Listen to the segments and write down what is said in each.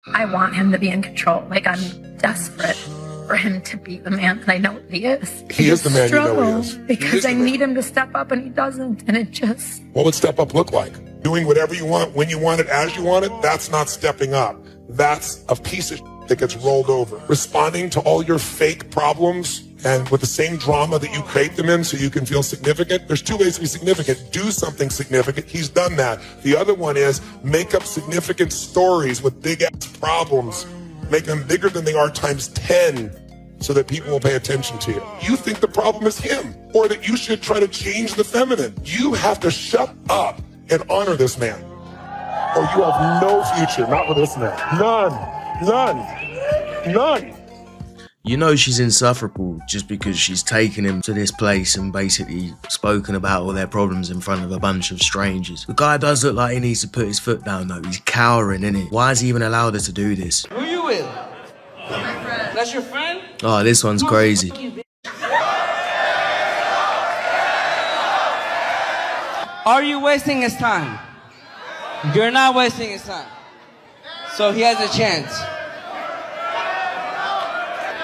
I want him to be in control. Like, I'm desperate for him to be the man that I know he is. He is the man you know he is. Because I need him to step up and he doesn't. And it just... What would step up look like? Doing whatever you want, when you want it, as you want it? That's not stepping up. That's a piece of that gets rolled over. Responding to all your fake problems and with the same drama that you create them in so you can feel significant. There's two ways to be significant. Do something significant. He's done that. The other one is make up significant stories with big ass problems. Make them bigger than they are times 10 so that people will pay attention to you. You think the problem is him or that you should try to change the feminine. You have to shut up and honor this man or you have no future. Not with this man. None. You know she's insufferable just because she's taken him to this place and basically spoken about all their problems in front of a bunch of strangers. The guy does look like he needs to put his foot down though. He's cowering, innit? Why has he even allowed her to do this? Who you with? My friend. That's your friend? Oh, this one's crazy. Are you wasting his time? You're not wasting his time. So he has a chance.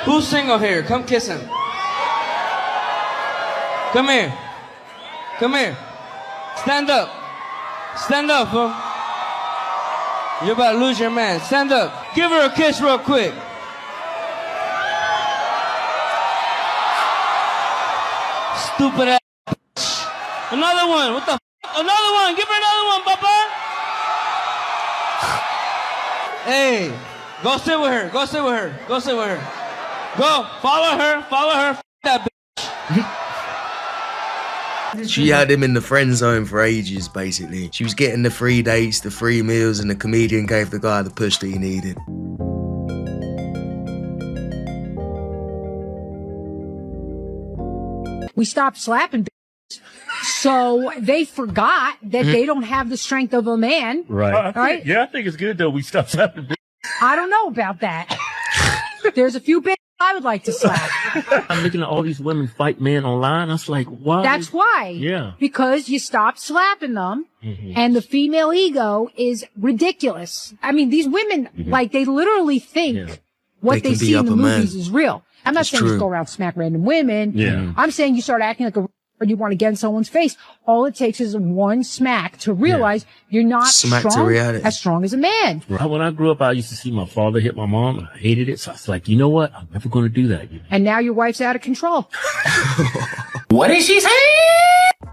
Who's single here? Come kiss him. Come here. Come here. Stand up. Stand up, fool. You're about to lose your man. Stand up. Give her a kiss real quick. Stupid ass. Another one. What the f? Another one. Give her another one, papa. Hey. Go sit with her. Go sit with her. Go sit with her. Go, follow her, f that bitch. She had him in the friend zone for ages, basically. She was getting the free dates, the free meals, and the comedian gave the guy the push that he needed. We stopped slapping bitches, so they forgot that they don't have the strength of a man. Right. Yeah, I think it's good though we stopped slapping bitches. I don't know about that. There's a few bitches I would like to slap. I'm looking at all these women fight men online. I was like, why? That's why. Yeah. Because you stop slapping them, and the female ego is ridiculous. I mean, these women, like, they literally think what they see in the movies is real. I'm not saying just go around smack random women. Yeah. I'm saying you start acting like a or you want to get in someone's face. All it takes is one smack to realize you're not as strong as a man. Right. When I grew up, I used to see my father hit my mom. I hated it. So I was like, you know what? I'm never going to do that. And now your wife's out of control. What did she say?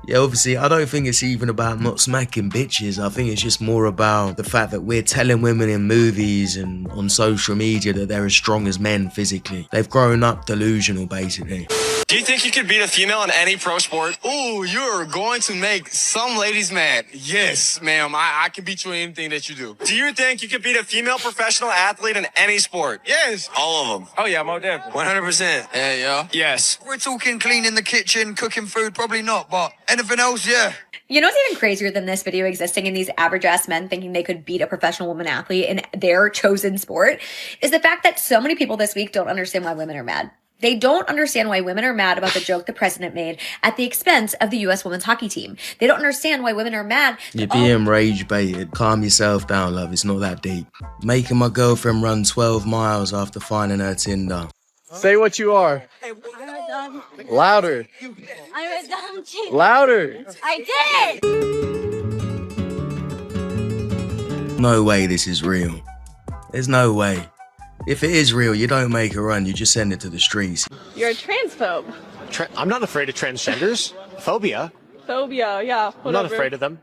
Yeah, obviously, I don't think it's even about not smacking bitches. I think it's just more about the fact that we're telling women in movies and on social media that they're as strong as men physically. They've grown up delusional, basically. Do you think you could beat a female in any pro sport? Ooh, you're going to make some ladies mad. Yes, ma'am. I can beat you in anything that you do. Do you think you could beat a female professional athlete in any sport? Yes. All of them. Oh, yeah, Mo definitely. 100%. Yeah, yeah. Yes. We're talking cleaning the kitchen, cooking food, probably not, but anything else, yeah. You know what's even crazier than this video existing and these average-ass men thinking they could beat a professional woman athlete in their chosen sport is the fact that so many people this week don't understand why women are mad. They don't understand why women are mad about the joke the president made at the expense of the U.S. women's hockey team. They don't understand why women are mad. You're being rage baited. Calm yourself down, love. It's not that deep. Making my girlfriend run 12 miles after finding her Tinder. Say what you are. I'm a dumb. Louder. I'm a dumb chick. Louder. I did. No way this is real. There's no way. If it is real, you don't make a run, you just send it to the streets. You're a transphobe. I'm not afraid of transgenders. Phobia. Phobia, yeah. Whatever. I'm not afraid of them.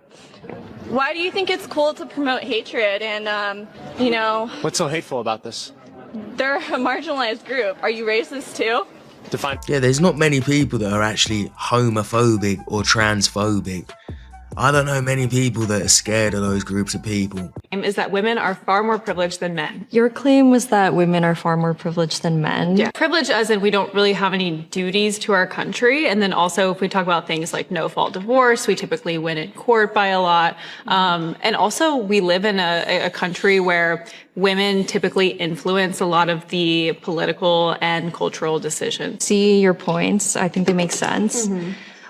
Why do you think it's cool to promote hatred and, you know... What's so hateful about this? They're a marginalized group. Are you racist too? Define. Yeah, there's not many people that are actually homophobic or transphobic. I don't know many people that are scared of those groups of people. Is that women are far more privileged than men. Your claim was that women are far more privileged than men. Yeah. Privilege as in we don't really have any duties to our country. And then also if we talk about things like no-fault divorce, we typically win in court by a lot. And also we live in a country where women typically influence a lot of the political and cultural decisions. See your points. I think they make sense.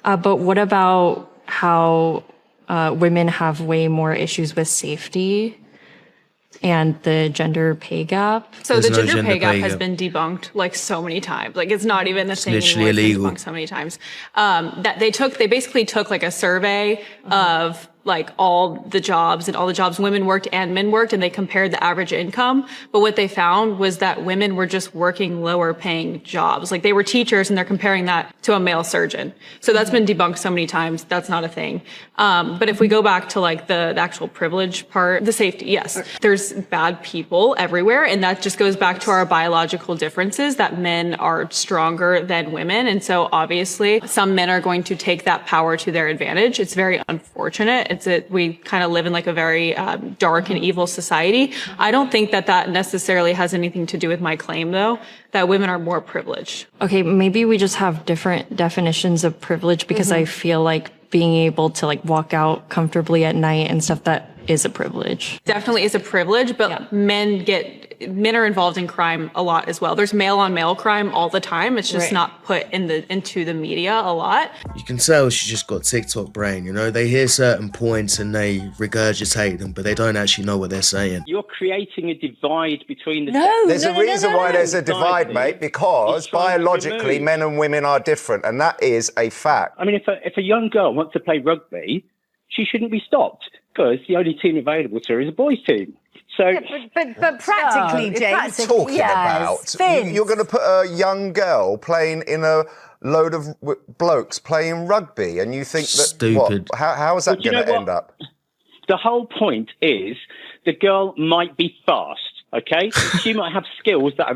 But what about how women have way more issues with safety and the gender pay gap. So the gender pay gap has been debunked like so many times. Like it's not even a thing anymore. It's been debunked so many times. That they basically took like a survey of like all the jobs women worked and men worked, and they compared the average income. But what they found was that women were just working lower paying jobs. Like they were teachers and they're comparing that to a male surgeon. So that's been debunked so many times. That's not a thing. But if we go back to like the actual privilege part, the safety, yes, there's bad people everywhere. And that just goes back to our biological differences that men are stronger than women. And so obviously some men are going to take that power to their advantage. It's very unfortunate. We kind of live in like a very dark and evil society. I don't think that necessarily has anything to do with my claim, though, that women are more privileged. Okay, maybe we just have different definitions of privilege, because I feel like being able to like walk out comfortably at night and stuff, that is a privilege. Definitely is a privilege, but men are involved in crime a lot as well. There's male on male crime all the time. It's just not put into the media a lot. You can tell she's just got TikTok brain, you know? They hear certain points and they regurgitate them, but they don't actually know what they're saying. You're creating a divide between the There's a reason why there's a divide, mate, because biologically men and women are different, and that is a fact. I mean, if a young girl wants to play rugby, she shouldn't be stopped, because the only team available to her is a boys' team. So, but practically, James, talking about you're going to put a young girl playing in a load of blokes playing rugby, and you think that stupid. How is that going to end up? The whole point is the girl might be fast. Okay, she might have skills that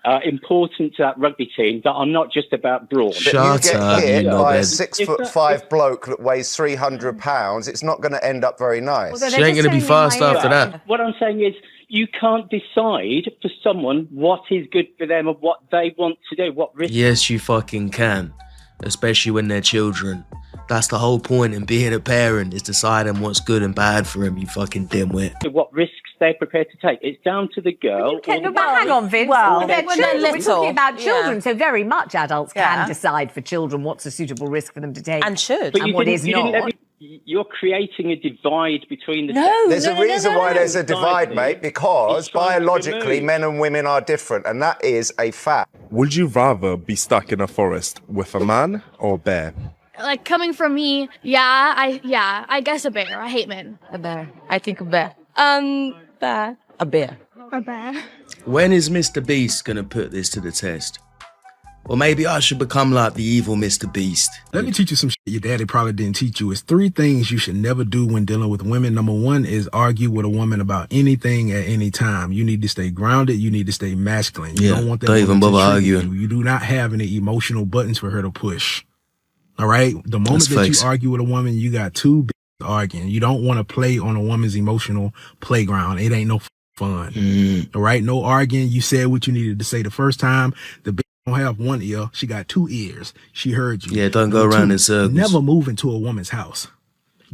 are important to that rugby team that are not just about brawn. Shut you up, get hit you know by a that. 6'5" bloke that weighs 300 pounds. It's not going to end up very nice. She ain't going to be fast after that. What I'm saying is, you can't decide for someone what is good for them and what they want to do, what risks. Yes, you fucking can, especially when they're children. That's the whole point in being a parent, is deciding what's good and bad for them, you fucking dimwit. What risks they're prepared to take. It's down to the girl. But hang on, Vince. Well, We're talking about children, so very much adults can decide for children what's a suitable risk for them to take. And should. And what is not. You're creating a divide between the... There's a reason why there's a divide, mate, because biologically men and women are different, and that is a fact. Would you rather be stuck in a forest with a man or a bear? Like, coming from me, I guess a bear. I hate men. A bear. I think a bear. Bear. A bear. A bear. When is Mr. Beast going to put this to the test? Or maybe I should become like the evil Mr. Beast. Let me teach you some shit your daddy probably didn't teach you. It's 3 things you should never do when dealing with women. Number 1 is argue with a woman about anything at any time. You need to stay grounded. You need to stay masculine. You don't want that. Don't even bother arguing. You do not have any emotional buttons for her to push. All right? The moment that you argue with a woman, you got 2 bitches arguing. You don't want to play on a woman's emotional playground. It ain't no fun. All right? No arguing. You said what you needed to say the first time. The bitch don't have 1 ear. She got 2 ears. She heard you. Yeah, don't go around in circles. Never move into a woman's house.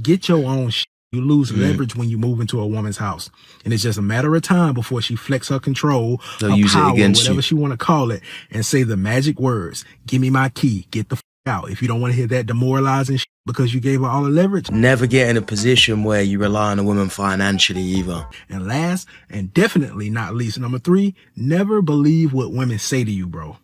Get your own shit. You lose leverage when you move into a woman's house. And it's just a matter of time before she flex her control, her use power, it against whatever you. she want to call it, and say the magic words. Give me my key. Get the out. If you don't want to hear that demoralizing shit because you gave her all the leverage. Never get in a position where you rely on a woman financially either. And last, and definitely not least, number 3, never believe what women say to you, bro.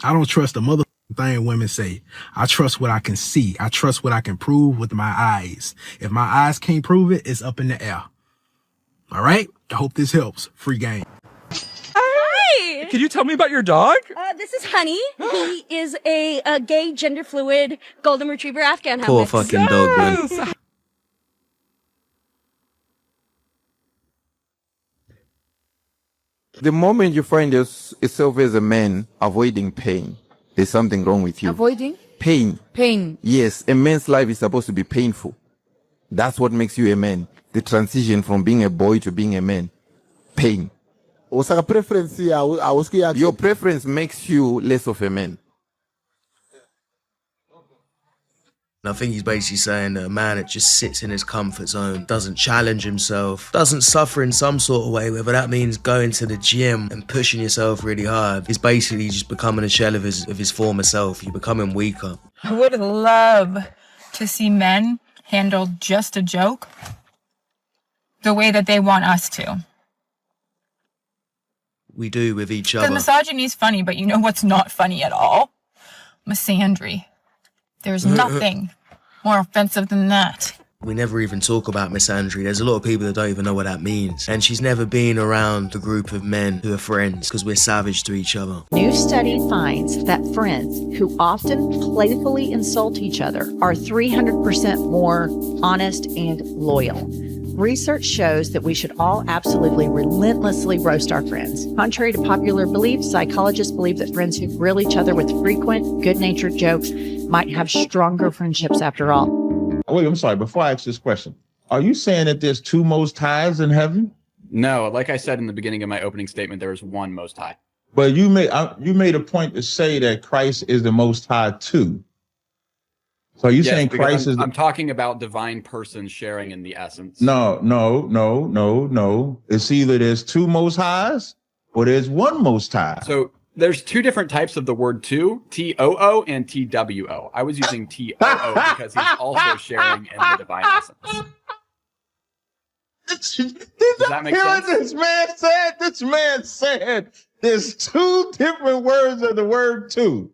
I don't trust a mother thing women say. I trust what I can see. I trust what I can prove with my eyes. If my eyes can't prove it, it's up in the air. All right? I hope this helps. Free game. Hi! Can you tell me about your dog? This is Honey. He is a gay, gender fluid, golden retriever Afghan Poor hound. fucking dog, man. The moment you find yourself as a man avoiding pain, there's something wrong with you. Avoiding? Pain. Pain. Yes, a man's life is supposed to be painful. That's what makes you a man. The transition from being a boy to being a man. Pain. Your preference makes you less of a man. I think he's basically saying that a man that just sits in his comfort zone, doesn't challenge himself, doesn't suffer in some sort of way, whether that means going to the gym and pushing yourself really hard, is basically just becoming a shell of his former self. You're becoming weaker. I would love to see men handle just a joke the way that they want us to. We do with each Because other. misogyny is funny, but you know what's not funny at all? Misandry. There's nothing more offensive than that. We never even talk about misandry. There's a lot of people that don't even know what that means. And she's never been around a group of men who are friends because we're savage to each other. New study finds that friends who often playfully insult each other are 300% more honest and loyal. Research shows that we should all absolutely relentlessly roast our friends. Contrary to popular belief, psychologists believe that friends who grill each other with frequent, good-natured jokes might have stronger friendships after all. Wait, I'm sorry. Before I ask this question, are you saying that there's two Most Highs in heaven? No, like I said in the beginning of my opening statement, there is one Most High. But you made a point to say that Christ is the Most High too. So you're saying Christ is? I'm talking about divine persons sharing in the essence. No. It's either there's two Most Highs or there's one Most High. So there's two different types of the word two, T-O-O and T-W-O. I was using T-O-O because he's also sharing in the divine essence. Does that make sense? This man said there's two different words of the word two.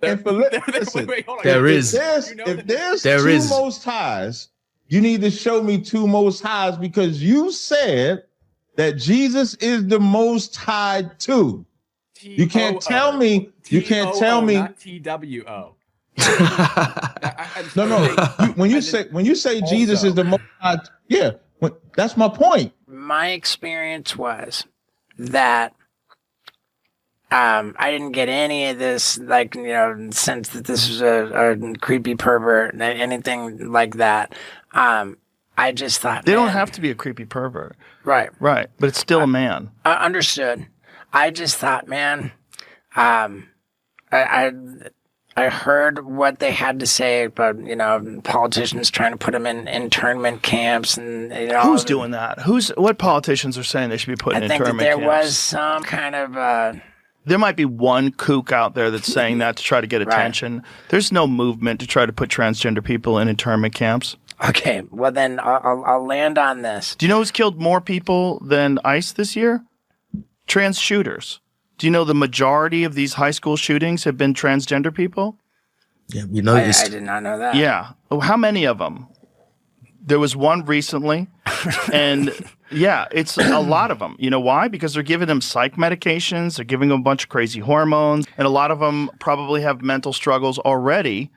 And for listen, there is. If there's two Most Highs, you need to show me two Most Highs because you said that Jesus is the Most High too. You can't tell me. You can't tell me. Not T-W-O. No. When you say Jesus is the Most High, that's my point. My experience was that I didn't get any of this, sense that this was a creepy pervert, anything like that. I just thought they don't have to be a creepy pervert, right? But it's still a man. Understood. I just thought, man, I heard what they had to say about, politicians trying to put them in internment camps and, Who's doing that? What politicians are saying they should be put in internment camps? I think that there was some kind of... There might be one kook out there that's saying that to try to get attention. Right. There's no movement to try to put transgender people in internment camps. Okay, well then I'll land on this. Do you know who's killed more people than ICE this year? Trans shooters. Do you know the majority of these high school shootings have been transgender people? Yeah, we noticed. I did not know that. Yeah. How many of them? There was one recently, and it's a lot of them. You know why? Because they're giving them psych medications, they're giving them a bunch of crazy hormones, and a lot of them probably have mental struggles already.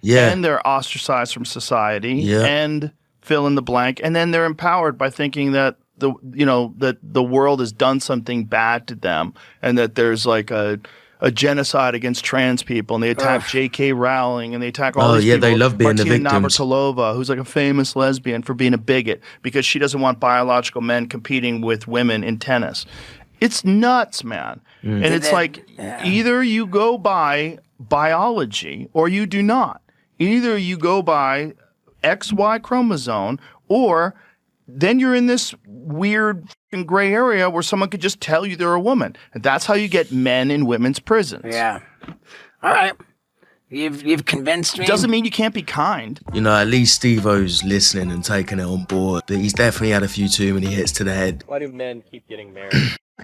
Yeah. And they're ostracized from society, and fill in the blank, and then they're empowered by thinking that the world has done something bad to them, and that there's like a genocide against trans people, and they attack J.K. Rowling, and they attack all these people. They love being the victims. Martina Navratilova, who's like a famous lesbian, for being a bigot because she doesn't want biological men competing with women in tennis. It's nuts, man. And it's either you go by biology or you do not. Either you go by XY chromosome, or then you're in this weird gray area where someone could just tell you they're a woman. And that's how you get men in women's prisons. Yeah. All right. You've convinced me. Doesn't mean you can't be kind. At least Steve-O's listening and taking it on board. But he's definitely had a few too many hits to the head. Why do men keep getting married?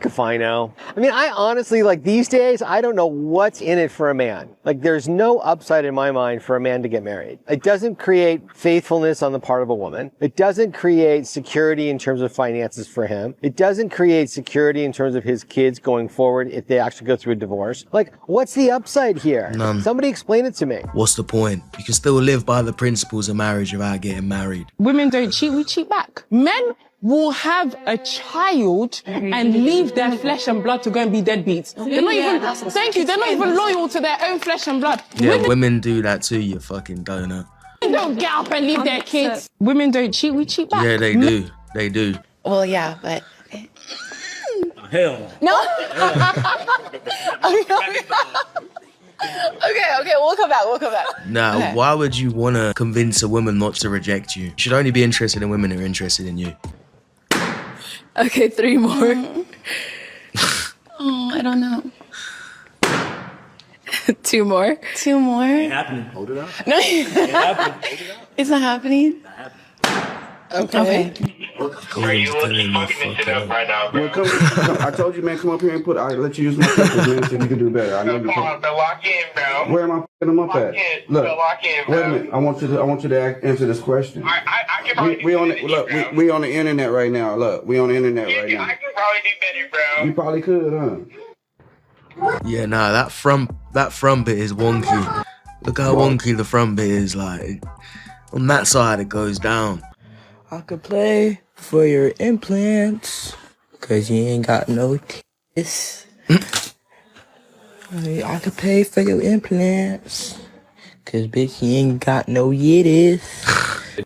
If I know. I mean, I honestly, these days, I don't know what's in it for a man. There's no upside in my mind for a man to get married. It doesn't create faithfulness on the part of a woman. It doesn't create security in terms of finances for him. It doesn't create security in terms of his kids going forward if they actually go through a divorce. What's the upside here? None. Somebody explain it to me. What's the point? You can still live by the principles of marriage without getting married. Women don't cheat, we cheat back. Men will have a child and leave their flesh and blood to go and be deadbeats. They're not even, they're not even loyal to their own flesh and blood. Yeah, women do that too, you fucking donut. Women don't get up and leave their kids. Women don't cheat, we cheat back. Yeah, they do. They do. Well, yeah, but... Hell no. Okay, we'll come back. Now, Why would you want to convince a woman not to reject you? You should only be interested in women who are interested in you. Okay, 3 more. I don't know. 2 more. 2 more. Ain't happening. Hold it up. No, Ain't happening. Hold it up. It's not happening. Not happening. Okay. Are you looking fucking this shit up right now, bro? Well, come, I told you, man, come up here and I'll let you use my pictures, man, so you can do better. I know you can. Lock in, bro. Where am I putting them up at? Look, Lock in, bro. wait a minute. I want you to answer this question. I can probably we on we on the internet right now. Look, we on the internet right now. I can probably do better, bro. You probably could, huh? Yeah, nah, that front bit is wonky. Look how wonky the front bit is. Like on that side, it goes down. I could play for your implants, cause you ain't got no tits. I could pay for your implants, cause bitch, you ain't got no yitties.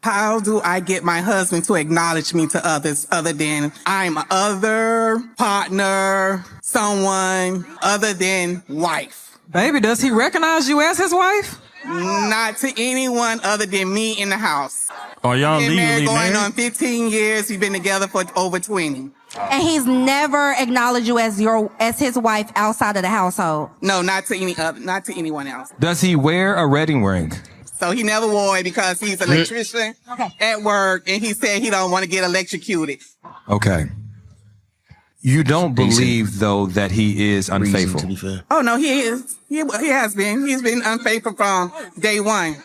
How do I get my husband to acknowledge me to others other than I'm other partner, someone other than wife? Baby, does he recognize you as his wife? Not to anyone other than me in the house. Are y'all Been legally married married? going on 15 years. We've been together for over 20. And he's never acknowledged you as his wife outside of the household. No, not to anyone else. Does he wear a wedding ring? So he never wore it because he's an electrician at work, and he said he don't want to get electrocuted. Okay. You don't believe, though, that he is unfaithful? To be fair. Oh no, he is. He has been. He's been unfaithful from day one.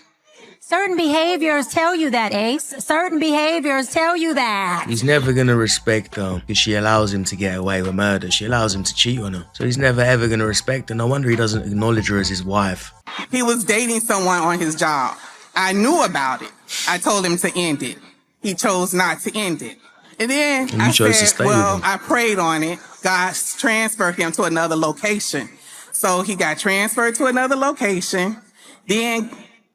Certain behaviors tell you that, Ace. Certain behaviors tell you that. He's never gonna respect her because she allows him to get away with murder. She allows him to cheat on her. So he's never ever gonna respect her. No wonder he doesn't acknowledge her as his wife. He was dating someone on his job. I knew about it. I told him to end it. He chose not to end it. And then I said, well, I prayed on it. God transferred him to another location. So he got transferred to another location. Then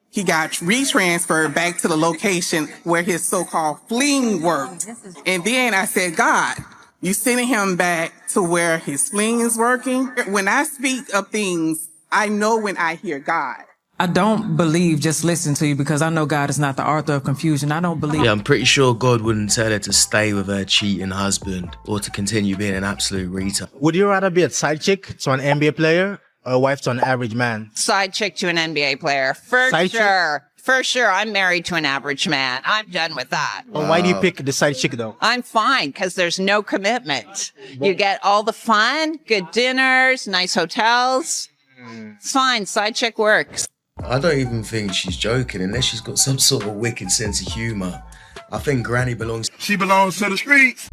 he got retransferred back to the location where his so-called fling worked. And then I said, God, you sending him back to where his fling is working? When I speak of things, I know when I hear God. I don't believe just listen to you because I know God is not the author of confusion. I don't believe. Yeah, I'm pretty sure God wouldn't tell her to stay with her cheating husband or to continue being an absolute retard. Would you rather be a side chick to an NBA player or a wife to an average man? Side chick to an NBA player, for sure. For sure, I'm married to an average man. I'm done with that. Well, why do you pick the side chick, though? I'm fine, because there's no commitment. You get all the fun, good dinners, nice hotels. It's fine, side chick works. I don't even think she's joking unless she's got some sort of wicked sense of humour. I think Granny belongs... She belongs to the streets.